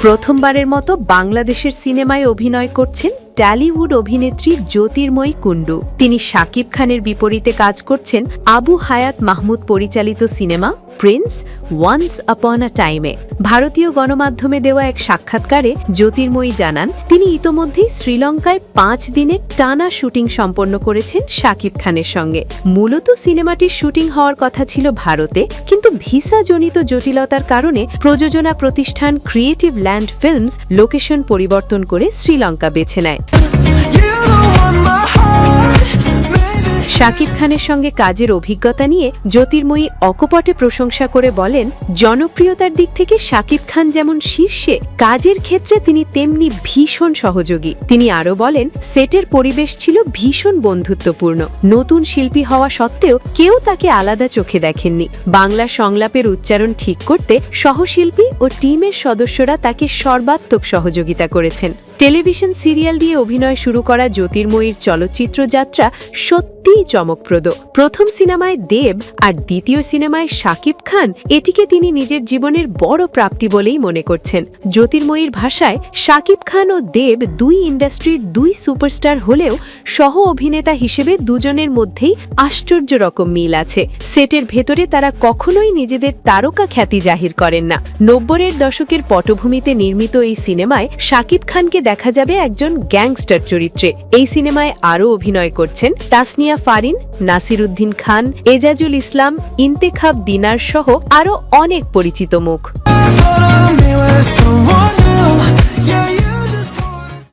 প্রথমবারের মতো বাংলাদেশের সিনেমায় অভিনয় করছেন টলিউড অভিনেত্রী জ্যোতির্ময়ী কুণ্ডু। তিনি শাকিব খানের বিপরীতে কাজ করছেন আবু হায়াত মাহমুদ পরিচালিত সিনেমা প্রিন্স ওয়ান্স আপন আ টাইমে। ভারতীয় গণমাধ্যমে দেওয়া এক সাক্ষাৎকারে জ্যোতির্ময়ী জানান, তিনি ইতোমধ্যেই শ্রীলঙ্কায় 5 দিনের টানা শুটিং সম্পন্ন করেছেন শাকিব খানের সঙ্গে। মূলত সিনেমাটির শুটিং হওয়ার কথা ছিল ভারতে, কিন্তু ভিসাজনিত জটিলতার কারণে প্রযোজনা প্রতিষ্ঠান ক্রিয়েটিভ ল্যান্ড ফিল্মস লোকেশন পরিবর্তন করে শ্রীলঙ্কা বেছে নেয়। শাকিব খানের সঙ্গে কাজের অভিজ্ঞতা নিয়ে জ্যোতির্ময়ী অকপটে প্রশংসা করে বলেন, জনপ্রিয়তার দিক থেকে শাকিব খান যেমন শীর্ষে, কাজের ক্ষেত্রে তিনি তেমনি ভীষণ সহযোগী। তিনি আরও বলেন, সেটের পরিবেশ ছিল ভীষণ বন্ধুত্বপূর্ণ। নতুন শিল্পী হওয়া সত্ত্বেও কেউ তাকে আলাদা চোখে দেখেননি। বাংলা সংলাপের উচ্চারণ ঠিক করতে সহশিল্পী ও টিমের সদস্যরা তাকে সর্বাত্মক সহযোগিতা করেছেন। টেলিভিশন সিরিয়াল দিয়ে অভিনয় শুরু করা জ্যোতির্ময়ীর চলচ্চিত্র যাত্রা সত্যিই চমকপ্রদ। প্রথম সিনেমায় দেব আর দ্বিতীয় সিনেমায় শাকিব খান, এটিকে তিনি নিজের জীবনের বড় প্রাপ্তি বলেই মনে করছেন। জ্যোতির্ময়ীর ভাষায়, শাকিব খান ও দেব দুই ইন্ডাস্ট্রির দুই সুপারস্টার হলেও সহ অভিনেতা হিসেবে দুজনের মধ্যেই আশ্চর্য রকম মিল আছে। সেটের ভেতরে তারা কখনোই নিজেদের তারকা খ্যাতি জাহির করেন না। 90-এর দশকের পটভূমিতে নির্মিত এই সিনেমায় শাকিব খানকে দেখা যাবে একজন গ্যাংস্টার চরিত্রে। এই সিনেমায় আরও অভিনয় করছেন তাসনিয়া ফারিন, নাসির উদ্দিন খান, এজাজুল ইসলাম, ইন্তেখাব দিনার সহ আরও অনেক পরিচিত মুখ।